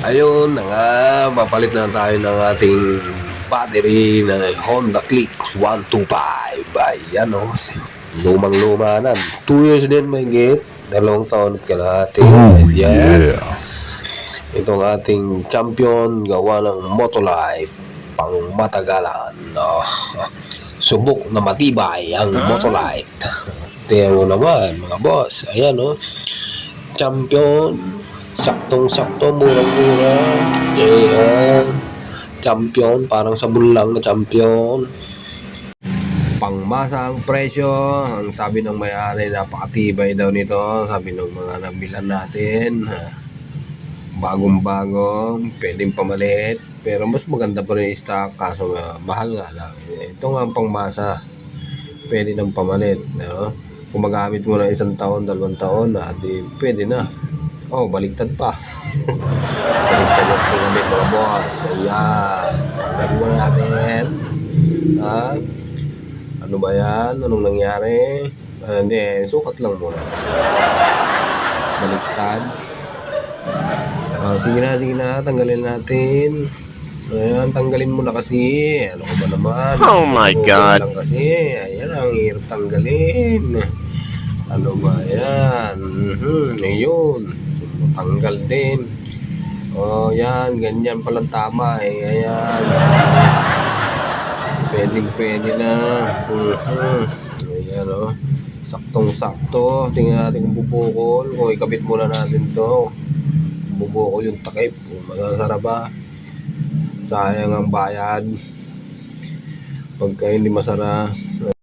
Ayun na nga, papalit na tayo ng ating battery ng Honda Click 125. Ayan o, lumang-luma na. 2 years din may gate. 2 taon at kalahati. Ayan. Itong ating champion gawa ng Motolife pang matagalan. Subok na matibay ang Motolife. Tingnan mo naman mga boss. Ayan o, champion. Saktong-sakto, murang-mura. Ayan. Champion, parang sabon lang na champion. Pangmasa ang presyo. Ang sabi ng may-ari, napakatibay daw nito. Sabi ng mga nabilan natin. Bagong-bago, pwedeng pamalit. Pero mas maganda pa rin yung stock, kaso mahal nga lang. Ito nga ang pangmasa. Pwede nang pamalit. No? Kung magamit mo na 1 taon, 2 taon, di pwede na. Oh, baliktad pa. Baliktad yung pinamit mga boss. Ayan. Tanggalin mo natin. Ha? Ano ba yan? Anong nangyari? Hindi, sukat lang muna. Baliktad. Sige na. Tanggalin natin. Ayan, tanggalin mo na kasi. Ano ko ba naman? Oh my God. Lang kasi. Ayan, ang hirap tanggalin. Ano ba yan? Ayun. Tanggal din. Oh, yan. Ganyan palang tama eh. Ayan. Pwede na. Ayan o. Saktong-sakto. Tingnan natin kung bubukol. Kung ikabit muna natin to. Bubukol yung takip. Kung masasara ba. Sayang ang bayad. Pagka hindi masara.